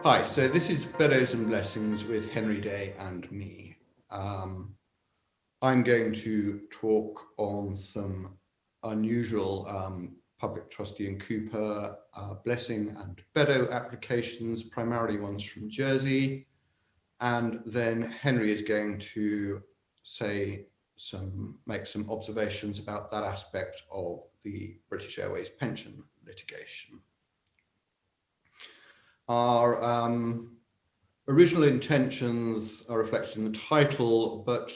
Hi, so this is Beddoes and Blessings with Henry Day and me. I'm going to talk on some unusual public trustee and Cooper blessing and Beddoe applications, primarily ones from Jersey. And then Henry is going to make some observations about that aspect of the British Airways pension litigation. Our original intentions are reflected in the title, but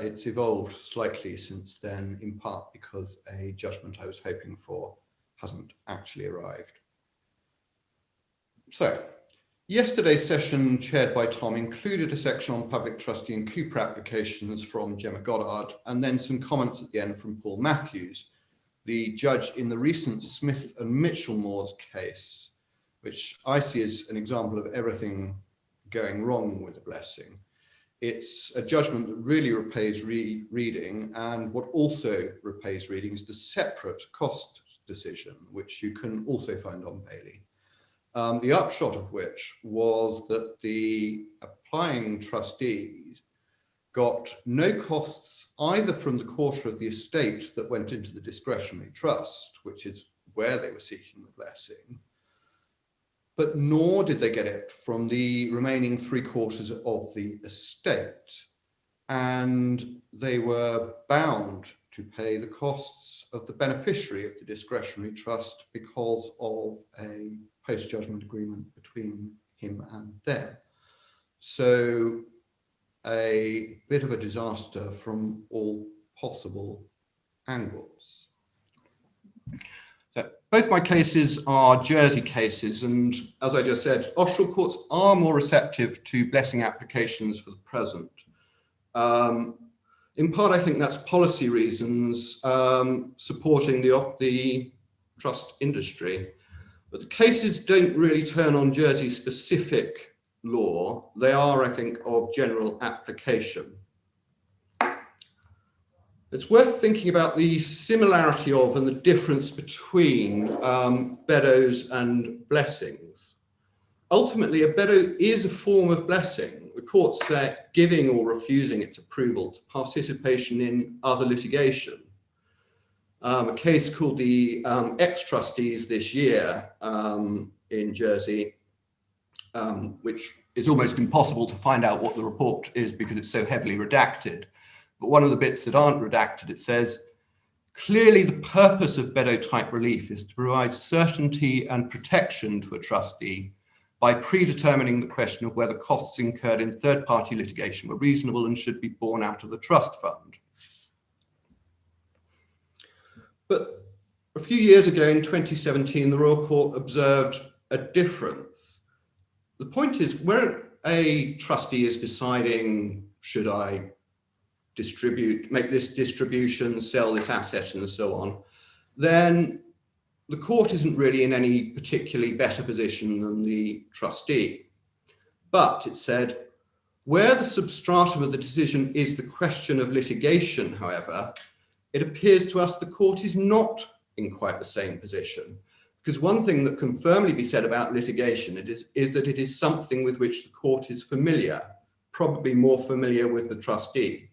it's evolved slightly since then, in part because a judgment I was hoping for hasn't actually arrived. So, yesterday's session chaired by Tom included a section on public trustee and Cooper applications from Gemma Goddard, and then some comments at the end from Paul Matthews, the judge in the recent Smith and Mitchell-Moores case, which I see as an example of everything going wrong with the blessing. It's a judgment that really repays reading, and what also repays reading is the separate cost decision, which you can also find on Bailey. The upshot of which was that the applying trustees got no costs either from the quarter of the estate that went into the discretionary trust, which is where they were seeking the blessing, but nor did they get it from the remaining 3/4 of the estate. And they were bound to pay the costs of the beneficiary of the discretionary trust because of a post-judgment agreement between him and them. So a bit of a disaster from all possible angles. Both my cases are Jersey cases, and as I just said, offshore courts are more receptive to blessing applications for the present. In part, I think that's policy reasons supporting the trust industry, but the cases don't really turn on Jersey-specific law. They are, I think, of general application. It's worth thinking about the similarity of and the difference between Beddoes and blessings. Ultimately, a Beddoe is a form of blessing. The court said giving or refusing its approval to participation in other litigation. A case called the ex-trustees this year in Jersey, which is almost impossible to find out what the report is because it's so heavily redacted. But one of the bits that aren't redacted, it says, clearly the purpose of Beddoe type relief is to provide certainty and protection to a trustee by predetermining the question of whether costs incurred in third-party litigation were reasonable and should be borne out of the trust fund. But a few years ago in 2017, the Royal Court observed a difference. The point is, where a trustee is deciding, should I make this distribution, sell this asset, and so on, then the court isn't really in any particularly better position than the trustee. But it said, where the substratum of the decision is the question of litigation, however, it appears to us the court is not in quite the same position. Because one thing that can firmly be said about litigation is that it is something with which the court is familiar, probably more familiar with the trustee.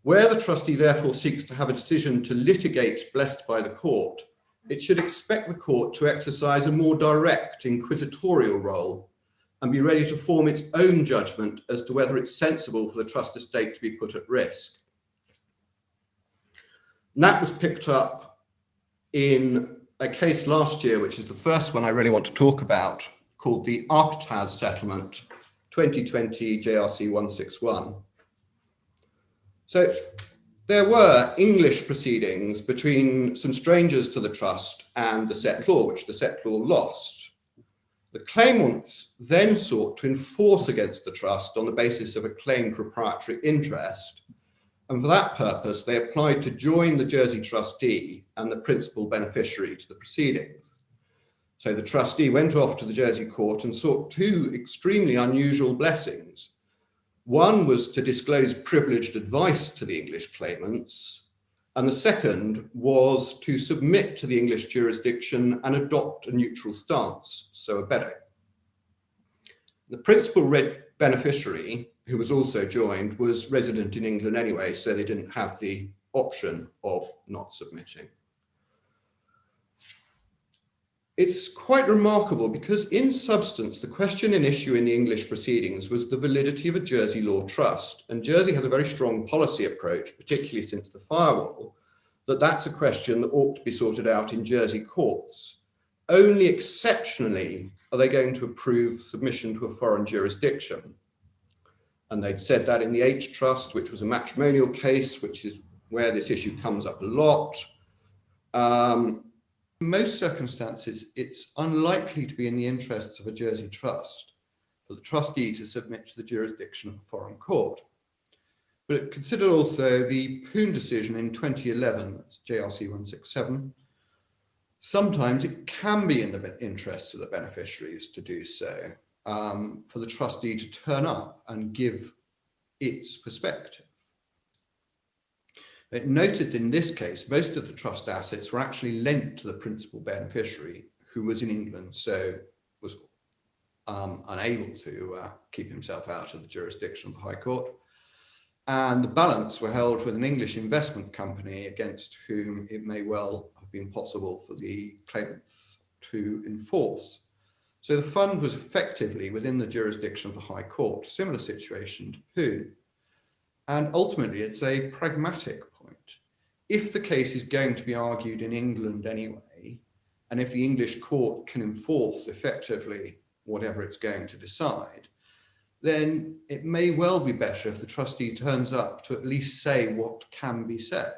Where the trustee therefore seeks to have a decision to litigate blessed by the court, it should expect the court to exercise a more direct inquisitorial role and be ready to form its own judgment as to whether it's sensible for the trust estate to be put at risk. And that was picked up in a case last year, which is the first one I really want to talk about, called the Arpitaz settlement, 2020 JRC 161. So there were English proceedings between some strangers to the trust and the settlor, which the settlor lost. The claimants then sought to enforce against the trust on the basis of a claimed proprietary interest. And for that purpose, they applied to join the Jersey trustee and the principal beneficiary to the proceedings. So the trustee went off to the Jersey court and sought two extremely unusual blessings. One was to disclose privileged advice to the English claimants, and the second was to submit to the English jurisdiction and adopt a neutral stance, so a Beddoe. The principal beneficiary, who was also joined, was resident in England anyway, so they didn't have the option of not submitting. It's quite remarkable because in substance, the question in issue in the English proceedings was the validity of a Jersey law trust. And Jersey has a very strong policy approach, particularly since the firewall, that that's a question that ought to be sorted out in Jersey courts. Only exceptionally are they going to approve submission to a foreign jurisdiction. And they'd said that in the H Trust, which was a matrimonial case, which is where this issue comes up a lot. In most circumstances, it's unlikely to be in the interests of a Jersey trust for the trustee to submit to the jurisdiction of a foreign court. But consider also the Poon decision in 2011, that's JRC 167. Sometimes it can be in the interests of the beneficiaries to do so, for the trustee to turn up and give its perspective. It noted in this case, most of the trust assets were actually lent to the principal beneficiary, who was in England, so was unable to keep himself out of the jurisdiction of the High Court. And the balance were held with an English investment company against whom it may well have been possible for the claimants to enforce. So the fund was effectively within the jurisdiction of the High Court, similar situation to Poon. And ultimately, it's a pragmatic point. If the case is going to be argued in England anyway, and if the English court can enforce effectively whatever it's going to decide, then it may well be better if the trustee turns up to at least say what can be said.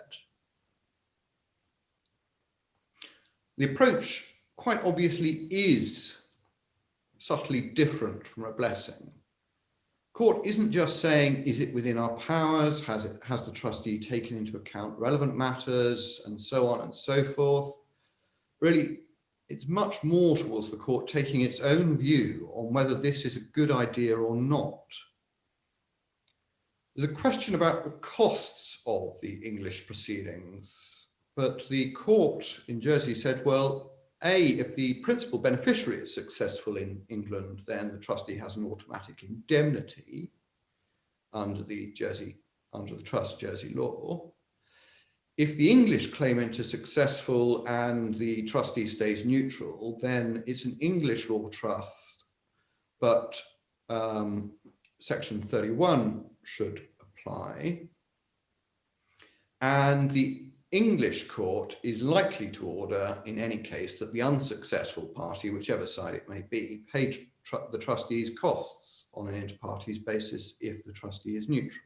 The approach quite obviously is subtly different from a blessing. Court isn't just saying, is it within our powers? Has the trustee taken into account relevant matters and so on and so forth? Really, it's much more towards the court taking its own view on whether this is a good idea or not. There's a question about the costs of the English proceedings, but the court in Jersey said, well, if the principal beneficiary is successful in England, then the trustee has an automatic indemnity under the trust Jersey law. If the English claimant is successful and the trustee stays neutral, then it's an English law trust, but Section 31 should apply. And the English court is likely to order, in any case, that the unsuccessful party, whichever side it may be, pay the trustee's costs on an inter-partes basis if the trustee is neutral.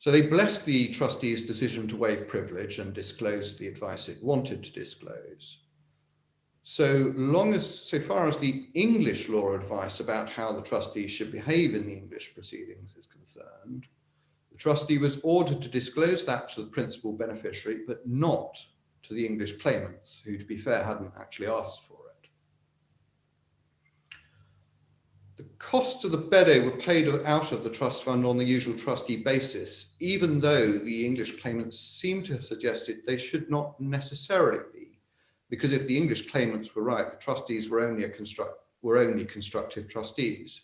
So they blessed the trustee's decision to waive privilege and disclose the advice it wanted to disclose. So far as the English law advice about how the trustee should behave in the English proceedings is concerned, the trustee was ordered to disclose that to the principal beneficiary, but not to the English claimants, who, to be fair, hadn't actually asked for it. The costs of the Beddoe were paid out of the trust fund on the usual trustee basis, even though the English claimants seem to have suggested they should not necessarily be, because if the English claimants were right, the trustees were only constructive trustees.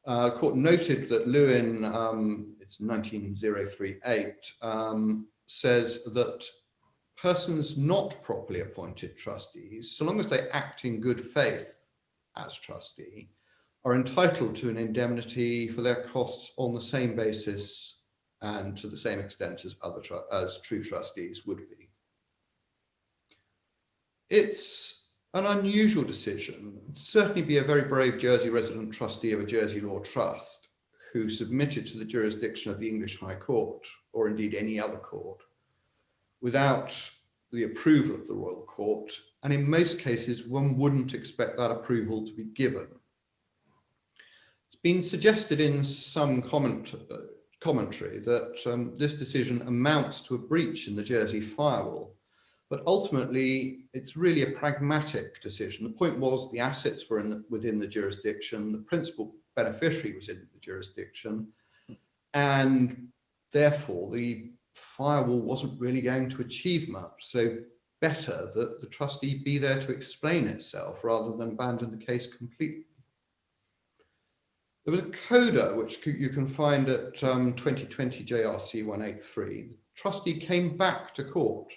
The court noted that Lewin, it's 19038, says that persons not properly appointed trustees, so long as they act in good faith as trustee, are entitled to an indemnity for their costs on the same basis and to the same extent as true trustees would be. It's an unusual decision. It'd certainly be a very brave Jersey resident trustee of a Jersey law trust who submitted to the jurisdiction of the English High Court, or indeed any other court, without the approval of the Royal Court, and in most cases one wouldn't expect that approval to be given. It's been suggested in some commentary that this decision amounts to a breach in the Jersey firewall, but ultimately it's really a pragmatic decision. The point was the assets were within the jurisdiction, the principal beneficiary was in the jurisdiction, and therefore the firewall wasn't really going to achieve much. So better that the trustee be there to explain itself rather than abandon the case completely. There was a coda which you can find at 2020 JRC 183. The trustee came back to court.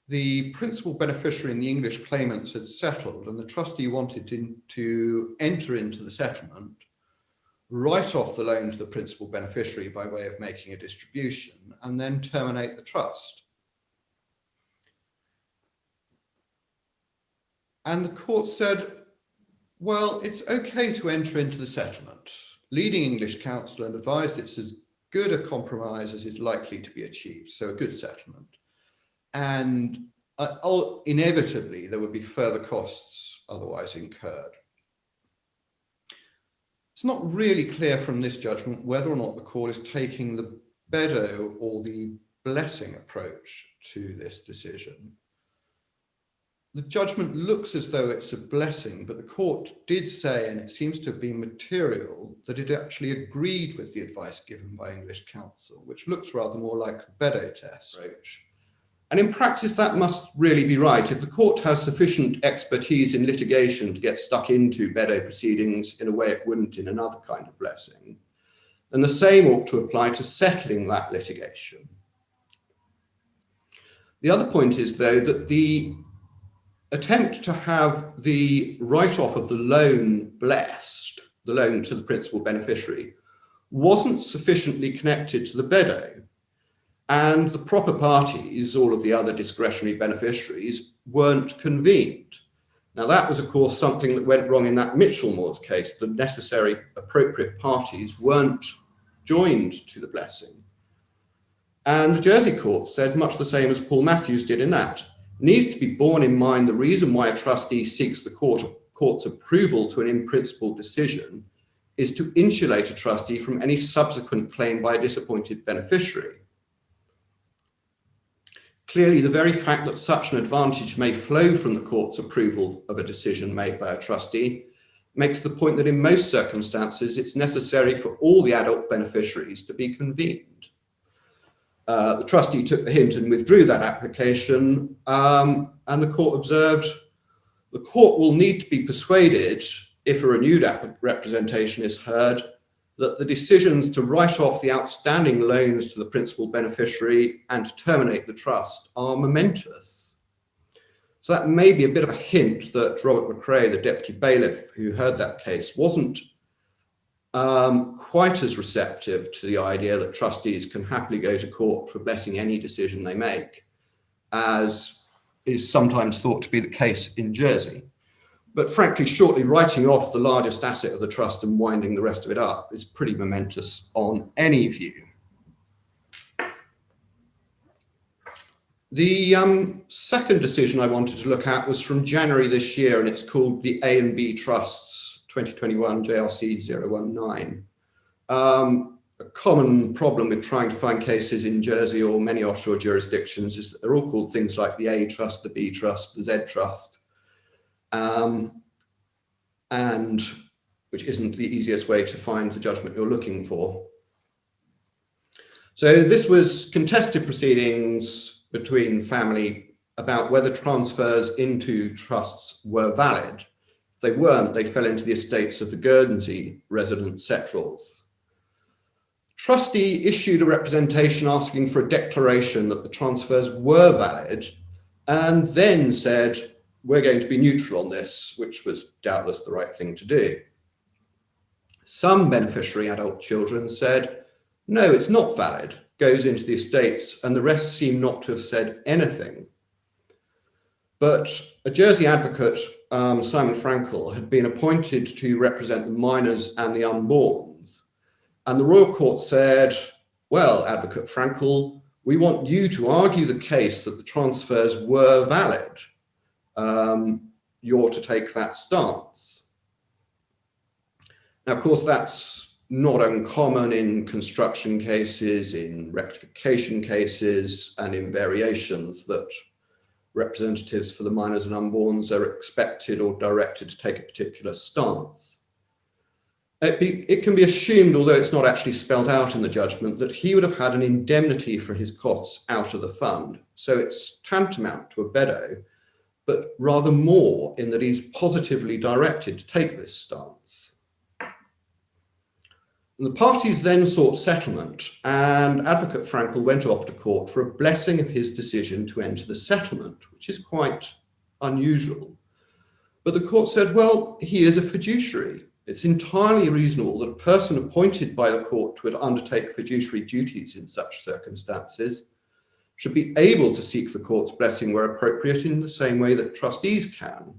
The principal beneficiary and the English claimants had settled, and the trustee wanted to enter into the settlement, write off the loan to the principal beneficiary by way of making a distribution, and then terminate the trust. And the court said, well, it's okay to enter into the settlement. Leading English counsel had advised it's as good a compromise as is likely to be achieved, so a good settlement. And inevitably, there would be further costs otherwise incurred. It's not really clear from this judgment whether or not the court is taking the Beddoe or the blessing approach to this decision. The judgment looks as though it's a blessing, but the court did say, and it seems to have been material, that it actually agreed with the advice given by English counsel, which looks rather more like the Beddoe test approach. And in practice, that must really be right. If the court has sufficient expertise in litigation to get stuck into Beddoe proceedings in a way it wouldn't in another kind of blessing, then the same ought to apply to settling that litigation. The other point is, though, that the attempt to have the write-off of the loan blessed, the loan to the principal beneficiary, wasn't sufficiently connected to the Beddoe. And the proper parties, all of the other discretionary beneficiaries, weren't convened. Now, that was, of course, something that went wrong in that Mitchell-Moores case. The necessary appropriate parties weren't joined to the blessing. And the Jersey court said much the same as Paul Matthews did in that. It needs to be borne in mind the reason why a trustee seeks the court's approval to an in-principle decision is to insulate a trustee from any subsequent claim by a disappointed beneficiary. Clearly, the very fact that such an advantage may flow from the court's approval of a decision made by a trustee makes the point that in most circumstances, it's necessary for all the adult beneficiaries to be convened. The trustee took the hint and withdrew that application, and the court observed the court will need to be persuaded, if a renewed representation is heard, that the decisions to write off the outstanding loans to the principal beneficiary and to terminate the trust are momentous. So that may be a bit of a hint that Robert McRae, the deputy bailiff who heard that case, wasn't quite as receptive to the idea that trustees can happily go to court for blessing any decision they make, as is sometimes thought to be the case in Jersey. But frankly, shortly writing off the largest asset of the trust and winding the rest of it up is pretty momentous on any view. The second decision I wanted to look at was from January this year, and it's called the A and B Trusts 2021 JRC 019. A common problem with trying to find cases in Jersey or many offshore jurisdictions is that they're all called things like the A Trust, the B Trust, the Z Trust. And which isn't the easiest way to find the judgment you're looking for. So this was contested proceedings between family about whether transfers into trusts were valid. If they weren't, they fell into the estates of the Guernsey resident settlers. Trustee issued a representation asking for a declaration that the transfers were valid, and then said, we're going to be neutral on this, which was doubtless the right thing to do. Some beneficiary adult children said, no, it's not valid, goes into the estates, and the rest seem not to have said anything. But a Jersey advocate, Simon Frankel, had been appointed to represent the minors and the unborns. And the Royal Court said, well, Advocate Frankel, we want you to argue the case that the transfers were valid. You're to take that stance. Now, of course, that's not uncommon in construction cases, in rectification cases, and in variations that representatives for the minors and unborns are expected or directed to take a particular stance. It can be assumed, although it's not actually spelled out in the judgment, that he would have had an indemnity for his costs out of the fund. So it's tantamount to a Beddoe, but rather more in that he's positively directed to take this stance. And the parties then sought settlement, and Advocate Frankel went off to court for a blessing of his decision to enter the settlement, which is quite unusual. But the court said, well, he is a fiduciary. It's entirely reasonable that a person appointed by the court to undertake fiduciary duties in such circumstances should be able to seek the court's blessing where appropriate in the same way that trustees can.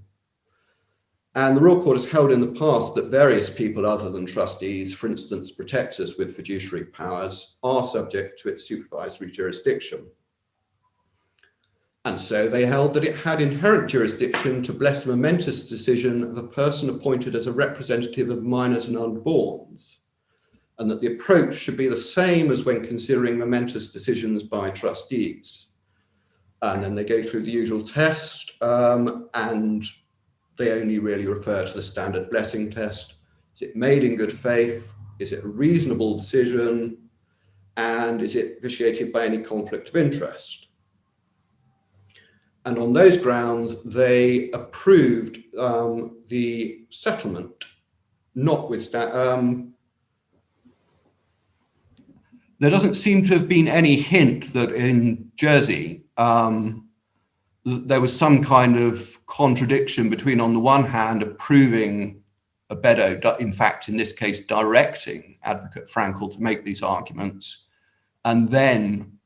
And the Royal Court has held in the past that various people other than trustees, for instance, protectors with fiduciary powers, are subject to its supervisory jurisdiction. And so they held that it had inherent jurisdiction to bless a momentous decision of a person appointed as a representative of minors and unborns, and that the approach should be the same as when considering momentous decisions by trustees. And then they go through the usual test, and they only really refer to the standard blessing test. Is it made in good faith? Is it a reasonable decision? And is it vitiated by any conflict of interest? And on those grounds, they approved the settlement, notwithstanding. There doesn't seem to have been any hint that in Jersey, there was some kind of contradiction between, on the one hand, approving a Beddoe, in fact, in this case, directing Advocate Frankel to make these arguments, and then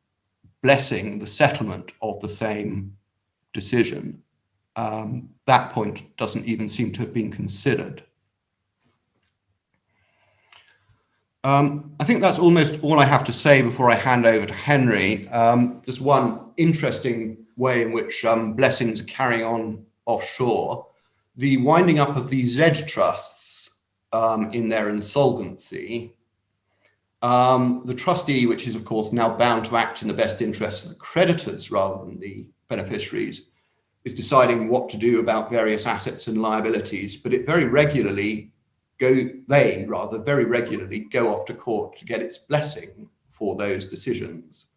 blessing the settlement of the same decision. That point doesn't even seem to have been considered. I think that's almost all I have to say before I hand over to Henry. There's one interesting way in which blessings are carrying on offshore. The winding up of the Z trusts in their insolvency. The trustee, which is of course now bound to act in the best interests of the creditors rather than the beneficiaries, is deciding what to do about various assets and liabilities, but it very regularly very regularly go off to court to get its blessing for those decisions.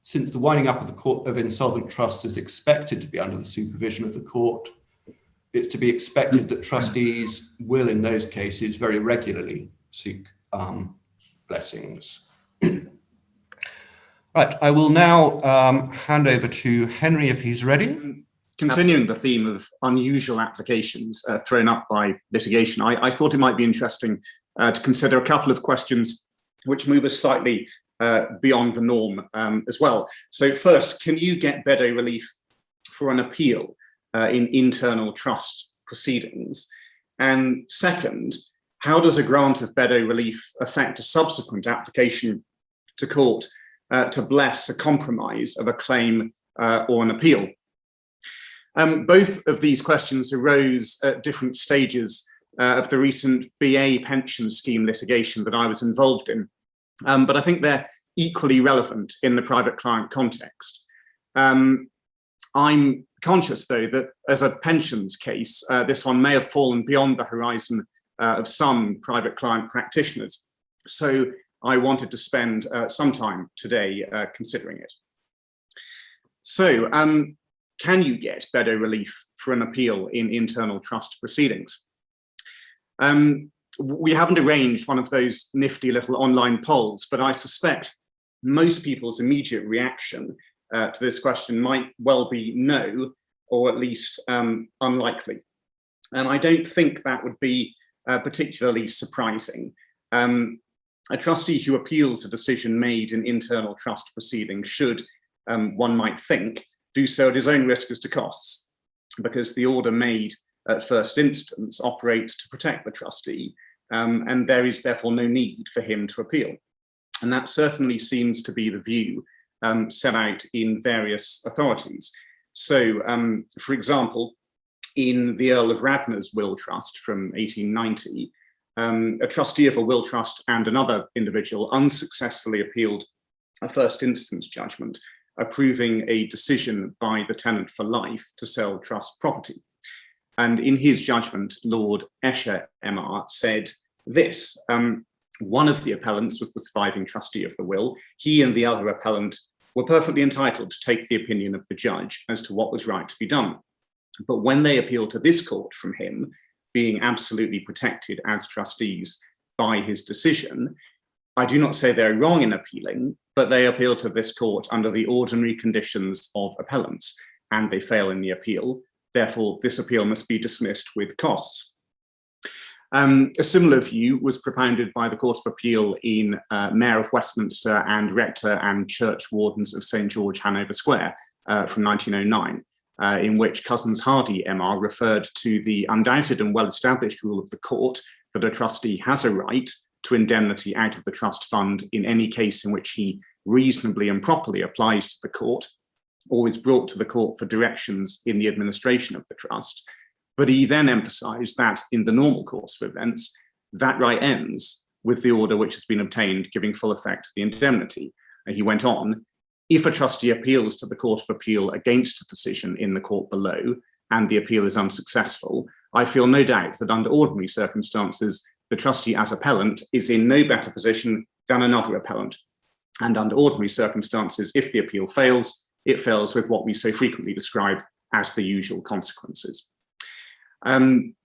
Since the winding up of the court of insolvent trusts is expected to be under the supervision of the court, it's to be expected that trustees will, in those cases, very regularly seek blessings. Right, I will now hand over to Henry if he's ready. Continuing the theme of unusual applications thrown up by litigation, I thought it might be interesting to consider a couple of questions which move us slightly beyond the norm as well. So first, can you get Beddoe relief for an appeal in internal trust proceedings? And second, how does a grant of Beddoe relief affect a subsequent application to court to bless a compromise of a claim or an appeal? Both of these questions arose at different stages of the recent BA pension scheme litigation that I was involved in, but I think they're equally relevant in the private client context. I'm conscious, though, that as a pensions case, this one may have fallen beyond the horizon of some private client practitioners. So I wanted to spend some time today considering it. So, can you get Beddoe relief for an appeal in internal trust proceedings? We haven't arranged one of those nifty little online polls, but I suspect most people's immediate reaction to this question might well be no, or at least unlikely. And I don't think that would be particularly surprising. A trustee who appeals a decision made in internal trust proceedings should, one might think, do so at his own risk as to costs, because the order made at first instance operates to protect the trustee, and there is therefore no need for him to appeal. And that certainly seems to be the view set out in various authorities. So, for example, in the Earl of Radnor's will trust from 1890, a trustee of a will trust and another individual unsuccessfully appealed a first instance judgment approving a decision by the tenant for life to sell trust property. And in his judgment, Lord Esher MR said this: one of the appellants was the surviving trustee of the will. He and the other appellant were perfectly entitled to take the opinion of the judge as to what was right to be done. But when they appealed to this court from him, being absolutely protected as trustees by his decision, I do not say they're wrong in appealing, but they appeal to this court under the ordinary conditions of appellants, and they fail in the appeal. Therefore, this appeal must be dismissed with costs. A similar view was propounded by the Court of Appeal in Mayor of Westminster and Rector and Church Wardens of St George, Hanover Square from 1909, in which Cousins Hardy MR referred to the undoubted and well-established rule of the court that a trustee has a right to indemnity out of the trust fund in any case in which he reasonably and properly applies to the court or is brought to the court for directions in the administration of the trust. But he then emphasised that in the normal course of events, that right ends with the order which has been obtained giving full effect to the indemnity. And he went on, if a trustee appeals to the Court of Appeal against a decision in the court below and the appeal is unsuccessful, I feel no doubt that under ordinary circumstances, the trustee as appellant is in no better position than another appellant. And under ordinary circumstances, if the appeal fails, it fails with what we so frequently describe as the usual consequences. One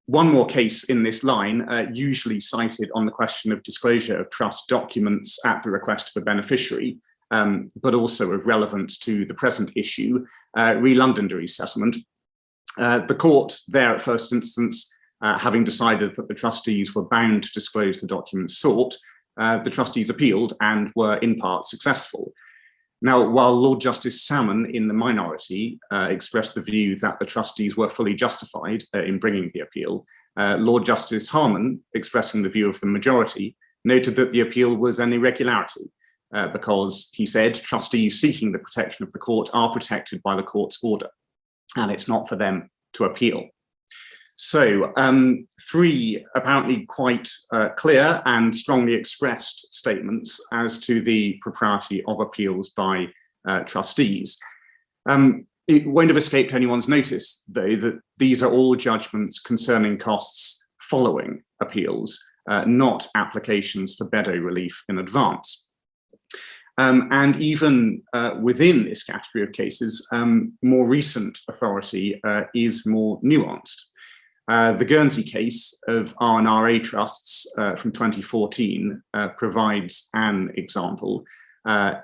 more case in this line, usually cited on the question of disclosure of trust documents at the request of a beneficiary, but also of relevance to the present issue, re Londonderry settlement. The court there at first instance, having decided that the trustees were bound to disclose the documents sought, the trustees appealed and were in part successful. Now, while Lord Justice Salmon in the minority expressed the view that the trustees were fully justified in bringing the appeal, Lord Justice Harman, expressing the view of the majority, noted that the appeal was an irregularity because, he said, trustees seeking the protection of the court are protected by the court's order, and it's not for them to appeal. So, three apparently quite clear and strongly expressed statements as to the propriety of appeals by trustees. It won't have escaped anyone's notice, though, that these are all judgments concerning costs following appeals, not applications for Beddoe relief in advance. And even within this category of cases, more recent authority is more nuanced. The Guernsey case of R&RA trusts from 2014 provides an example.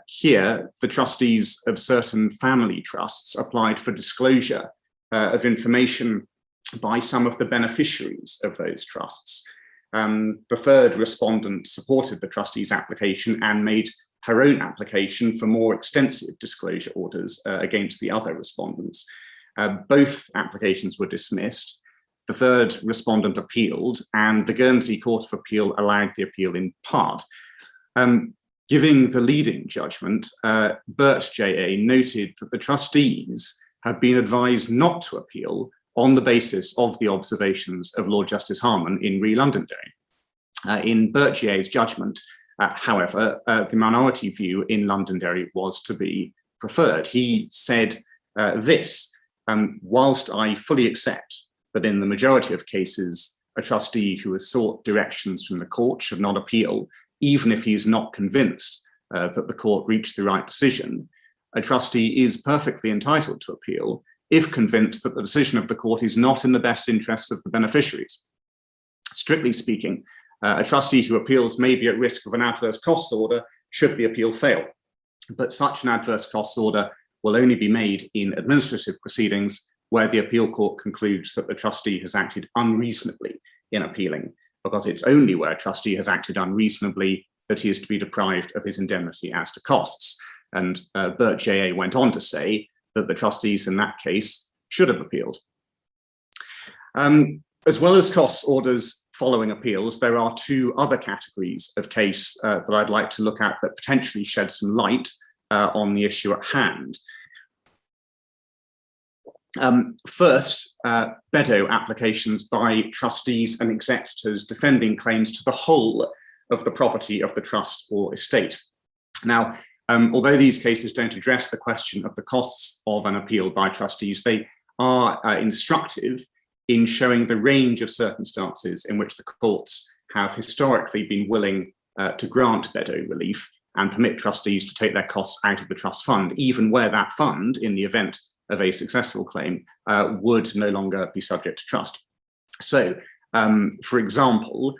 Here, the trustees of certain family trusts applied for disclosure of information by some of the beneficiaries of those trusts. The third respondent supported the trustees' application and made her own application for more extensive disclosure orders against the other respondents. Both applications were dismissed. The third respondent appealed, and the Guernsey Court of Appeal allowed the appeal in part. Giving the leading judgment, Burt J.A. noted that the trustees had been advised not to appeal on the basis of the observations of Lord Justice Harman in re Londonderry. In Burt J.A.'s judgment, however, the minority view in Londonderry was to be preferred. He said this, whilst I fully accept that in the majority of cases, a trustee who has sought directions from the court should not appeal, even if he is not convinced that the court reached the right decision, a trustee is perfectly entitled to appeal if convinced that the decision of the court is not in the best interests of the beneficiaries. Strictly speaking, a trustee who appeals may be at risk of an adverse costs order should the appeal fail, but such an adverse costs order will only be made in administrative proceedings where the appeal court concludes that the trustee has acted unreasonably in appealing, because it's only where a trustee has acted unreasonably that he is to be deprived of his indemnity as to costs. And Burt J.A. went on to say that the trustees in that case should have appealed. As well as costs orders following appeals, there are two other categories of case that I'd like to look at that potentially shed some light on the issue at hand. First, Beddoe applications by trustees and executors defending claims to the whole of the property of the trust or estate. Now, although these cases don't address the question of the costs of an appeal by trustees, they are instructive in showing the range of circumstances in which the courts have historically been willing to grant Beddoe relief and permit trustees to take their costs out of the trust fund, even where that fund, in the event of a successful claim, would no longer be subject to trust. So, for example,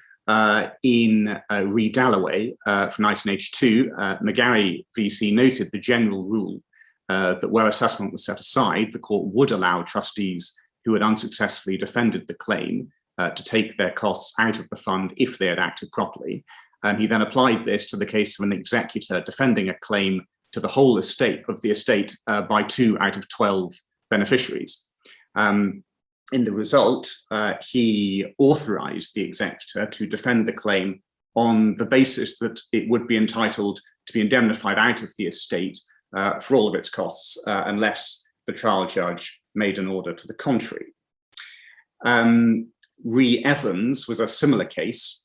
in Re Dalloway from 1982, McGarry VC noted the general rule that where a settlement was set aside, the court would allow trustees who had unsuccessfully defended the claim to take their costs out of the fund if they had acted properly. And he then applied this to the case of an executor defending a claim to the whole estate of the estate by 2 out of 12 beneficiaries. In the result, he authorized the executor to defend the claim on the basis that it would be entitled to be indemnified out of the estate for all of its costs, unless the trial judge made an order to the contrary. Re Evans was a similar case,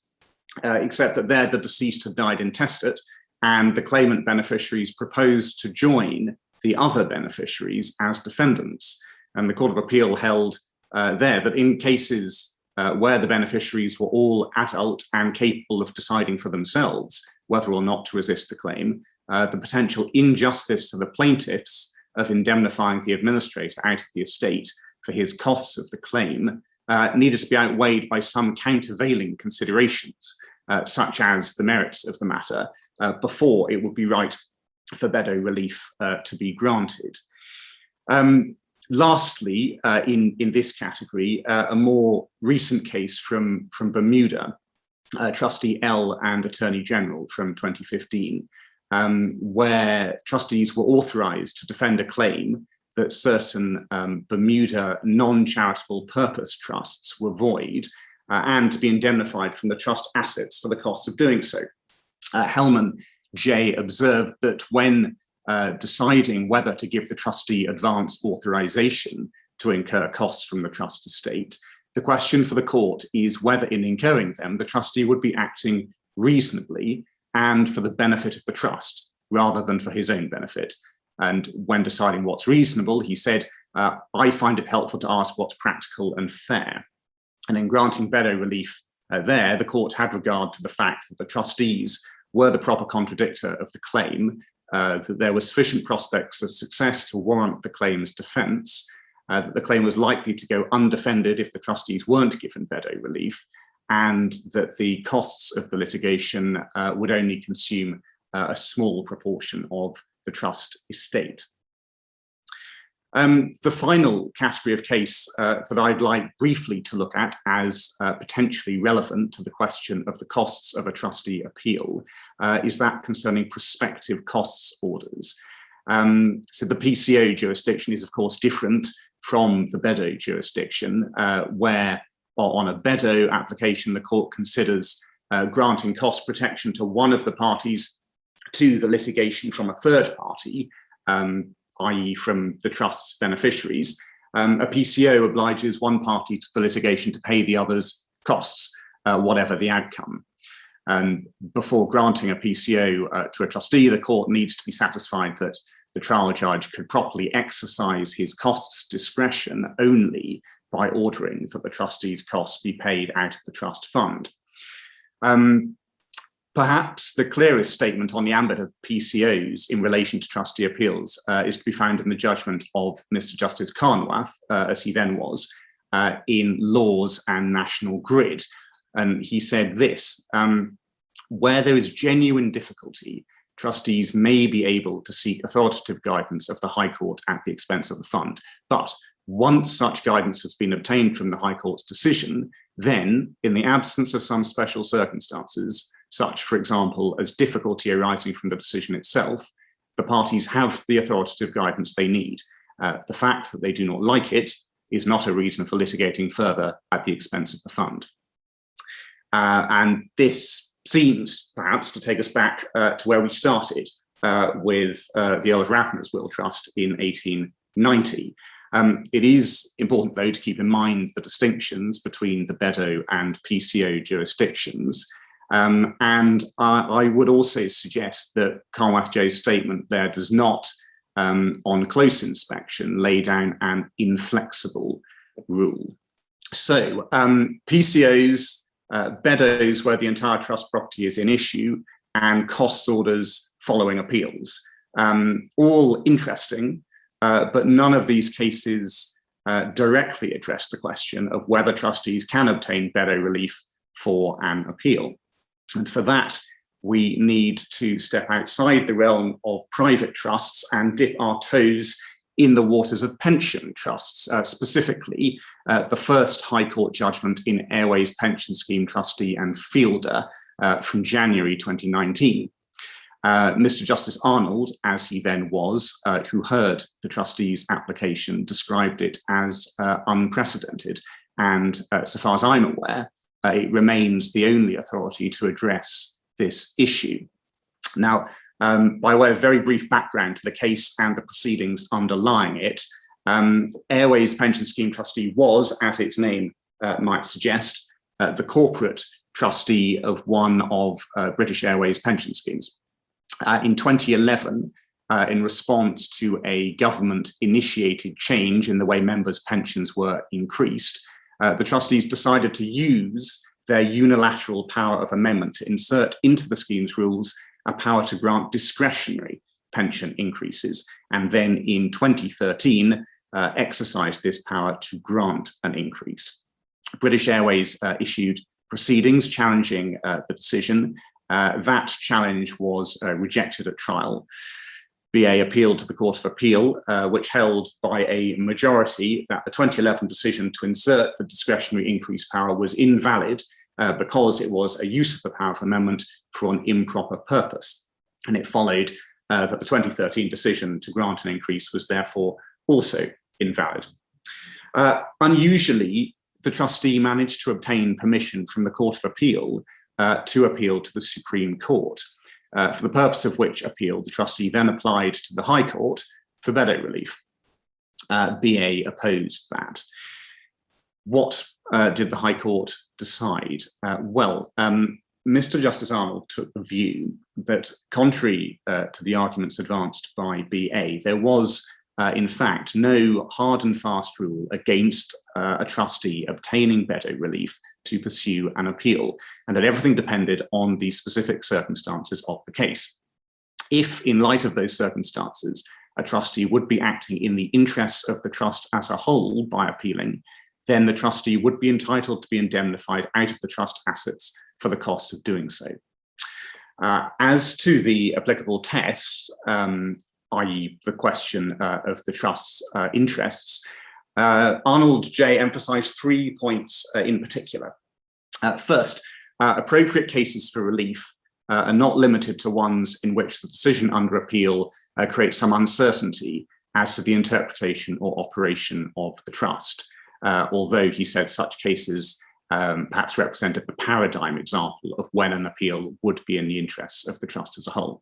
except that there the deceased had died intestate, and the claimant beneficiaries proposed to join the other beneficiaries as defendants. And the Court of Appeal held there that in cases where the beneficiaries were all adult and capable of deciding for themselves whether or not to resist the claim, the potential injustice to the plaintiffs of indemnifying the administrator out of the estate for his costs of the claim needed to be outweighed by some countervailing considerations, such as the merits of the matter, before it would be right for Beddoe relief to be granted. Lastly, in this category, a more recent case from Bermuda, Trustee L and Attorney General from 2015, where trustees were authorized to defend a claim that certain Bermuda non-charitable purpose trusts were void and to be indemnified from the trust assets for the cost of doing so. Hellman J. observed that when deciding whether to give the trustee advance authorization to incur costs from the trust estate, the question for the court is whether in incurring them, the trustee would be acting reasonably and for the benefit of the trust, rather than for his own benefit. And when deciding what's reasonable, he said, I find it helpful to ask what's practical and fair. And in granting Beddoe relief there, the court had regard to the fact that the trustees were the proper contradictor of the claim, that there were sufficient prospects of success to warrant the claim's defense, that the claim was likely to go undefended if the trustees weren't given Beddoe relief, and that the costs of the litigation would only consume a small proportion of the trust estate. The final category of case that I'd like briefly to look at as potentially relevant to the question of the costs of a trustee appeal is that concerning prospective costs orders. So the PCO jurisdiction is of course different from the Beddoe jurisdiction, where on a Beddoe application, the court considers granting cost protection to one of the parties to the litigation from a third party, i.e. from the trust's beneficiaries. A PCO obliges one party to the litigation to pay the other's costs, whatever the outcome. And before granting a PCO to a trustee, the court needs to be satisfied that the trial judge could properly exercise his costs discretion only by ordering that the trustee's costs be paid out of the trust fund. Perhaps the clearest statement on the ambit of PCOs in relation to trustee appeals is to be found in the judgment of Mr. Justice Carnwath, as he then was, in Laws and National Grid. And he said this, where there is genuine difficulty, trustees may be able to seek authoritative guidance of the High Court at the expense of the fund. But once such guidance has been obtained from the High Court's decision, then, in the absence of some special circumstances, such, for example, as difficulty arising from the decision itself, the parties have the authoritative guidance they need. The fact that they do not like it is not a reason for litigating further at the expense of the fund. And this seems perhaps to take us back to where we started with the Earl of Radnor's Will Trust in 1890. It is important, though, to keep in mind the distinctions between the Beddoe and PCO jurisdictions. And I would also suggest that Carnwath J's statement there does not, on close inspection, lay down an inflexible rule. So PCOs, Beddoes where the entire trust property is in issue, and costs orders following appeals. All interesting, but none of these cases directly address the question of whether trustees can obtain Beddoe relief for an appeal. And for that, we need to step outside the realm of private trusts and dip our toes in the waters of pension trusts, specifically the first High Court judgment in Airways Pension Scheme Trustee and Fielder from January 2019. Mr. Justice Arnold, as he then was, who heard the trustee's application, described it as unprecedented. And so far as I'm aware, it remains the only authority to address this issue. Now, by way of very brief background to the case and the proceedings underlying it, Airways Pension Scheme Trustee was, as its name might suggest, the corporate trustee of one of British Airways pension schemes. In 2011, in response to a government-initiated change in the way members' pensions were increased, the trustees decided to use their unilateral power of amendment to insert into the scheme's rules a power to grant discretionary pension increases, and then in 2013 exercised this power to grant an increase. British Airways issued proceedings challenging the decision. That challenge was rejected at trial. BA appealed to the Court of Appeal, which held by a majority that the 2011 decision to insert the discretionary increase power was invalid because it was a use of the power of amendment for an improper purpose. And it followed that the 2013 decision to grant an increase was therefore also invalid. Unusually, the trustee managed to obtain permission from the Court of Appeal to appeal to the Supreme Court, for the purpose of which appeal the trustee then applied to the High Court for Beddoe relief. BA opposed that. What did the High Court decide? Mr. Justice Arnold took the view that, contrary to the arguments advanced by BA, there was in fact no hard and fast rule against a trustee obtaining Beddoe relief to pursue an appeal, and that everything depended on the specific circumstances of the case. If, in light of those circumstances, a trustee would be acting in the interests of the trust as a whole by appealing, then the trustee would be entitled to be indemnified out of the trust assets for the costs of doing so. As to the applicable test, i.e. the question of the trust's interests, Arnold J. emphasised 3 points in particular. First, appropriate cases for relief are not limited to ones in which the decision under appeal creates some uncertainty as to the interpretation or operation of the trust, although he said such cases perhaps represented the paradigm example of when an appeal would be in the interests of the trust as a whole.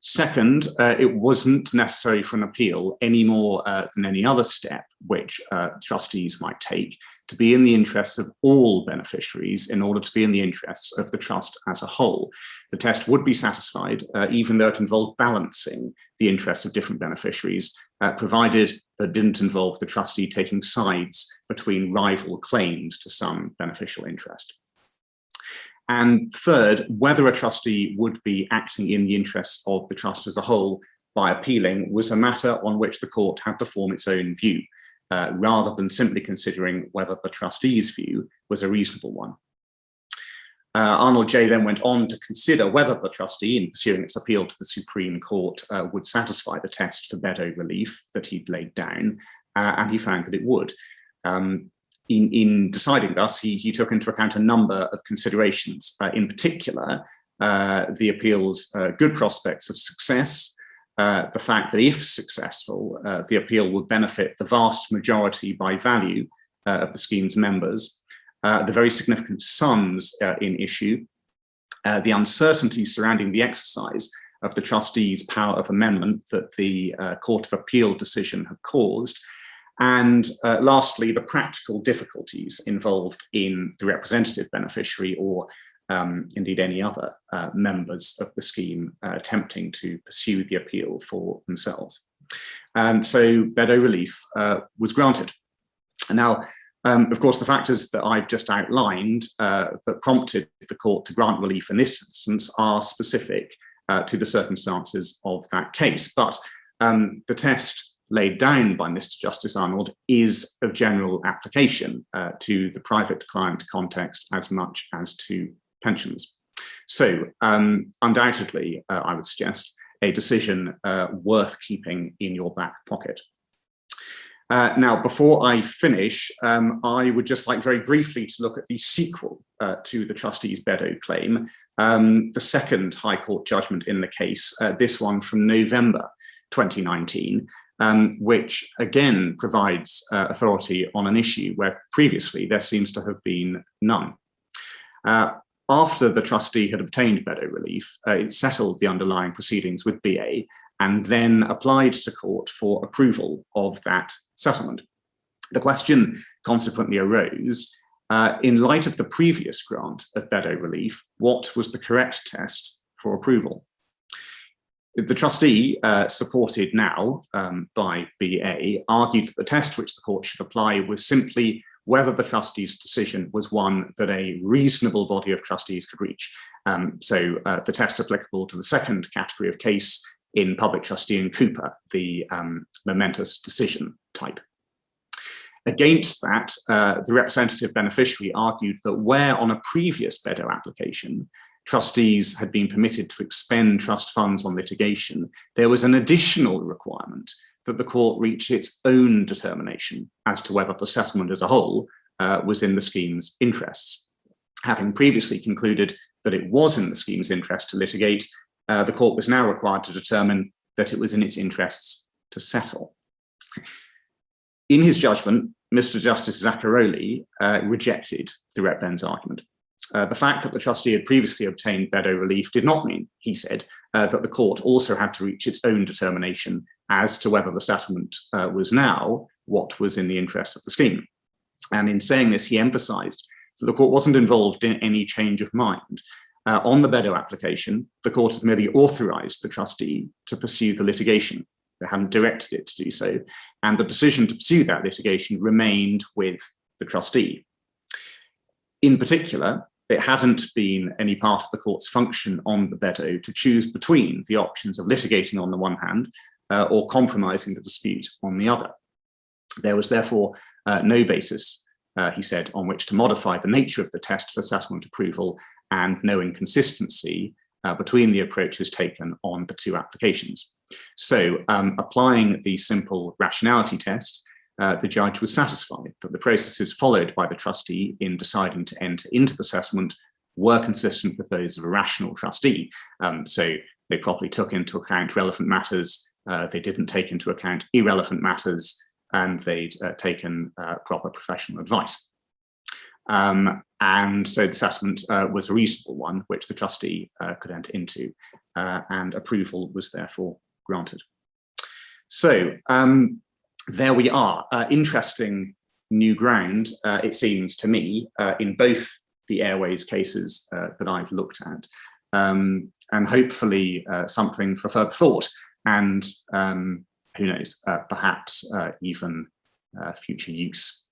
Second, it wasn't necessary for an appeal any more than any other step which trustees might take to be in the interests of all beneficiaries in order to be in the interests of the trust as a whole. The test would be satisfied even though it involved balancing the interests of different beneficiaries, provided that it didn't involve the trustee taking sides between rival claims to some beneficial interest. And third, whether a trustee would be acting in the interests of the trust as a whole by appealing was a matter on which the court had to form its own view, rather than simply considering whether the trustee's view was a reasonable one. Arnold J. then went on to consider whether the trustee, in pursuing its appeal to the Supreme Court, would satisfy the test for Beddoe relief that he'd laid down, and he found that it would. In deciding thus, he took into account a number of considerations, in particular, the appeal's good prospects of success, the fact that if successful, the appeal would benefit the vast majority by value of the scheme's members, the very significant sums in issue, the uncertainty surrounding the exercise of the trustee's power of amendment that the Court of Appeal decision had caused, and lastly, the practical difficulties involved in the representative beneficiary or indeed any other members of the scheme attempting to pursue the appeal for themselves. And so Beddoe relief was granted. Now, Of course, the factors that I've just outlined that prompted the court to grant relief in this instance are specific to the circumstances of that case. But the test laid down by Mr. Justice Arnold is of general application to the private client context as much as to pensions. So undoubtedly, I would suggest a decision worth keeping in your back pocket. Now, before I finish, I would just like very briefly to look at the sequel to the trustee's Beddoe claim, the second High Court judgment in the case, this one from November 2019, which again provides authority on an issue where previously there seems to have been none. After the trustee had obtained Beddoe relief, it settled the underlying proceedings with BA and then applied to court for approval of that settlement. The question consequently arose, in light of the previous grant of Beddoe relief, what was the correct test for approval? The trustee, supported now by BA, argued that the test which the court should apply was simply whether the trustee's decision was one that a reasonable body of trustees could reach. So the test applicable to the second category of case in Public Trustee and Cooper, the momentous decision type. Against that, the representative beneficiary argued that where on a previous Beddoe application, trustees had been permitted to expend trust funds on litigation, there was an additional requirement that the court reach its own determination as to whether the settlement as a whole was in the scheme's interests. Having previously concluded that it was in the scheme's interest to litigate, the court was now required to determine that it was in its interests to settle. In his judgment, Mr. Justice Zaccaroli rejected the Rep Ben's argument. The fact that the trustee had previously obtained Beddoe relief did not mean, he said, that the court also had to reach its own determination as to whether the settlement was now what was in the interests of the scheme. And in saying this, he emphasised that the court wasn't involved in any change of mind. On the Beddoe application, the court had merely authorised the trustee to pursue the litigation. They hadn't directed it to do so. And the decision to pursue that litigation remained with the trustee. In particular, it hadn't been any part of the court's function on the Beddoe to choose between the options of litigating on the one hand or compromising the dispute on the other. There was therefore no basis, he said, on which to modify the nature of the test for settlement approval and no inconsistency between the approaches taken on the two applications. So applying the simple rationality test, the judge was satisfied that the processes followed by the trustee in deciding to enter into the settlement were consistent with those of a rational trustee. So they properly took into account relevant matters, they didn't take into account irrelevant matters, and they'd taken proper professional advice. And so the settlement was a reasonable one, which the trustee could enter into, and approval was therefore granted. So there we are, interesting new ground, it seems to me, in both the Airways cases that I've looked at, and hopefully something for further thought, and who knows, perhaps even future use.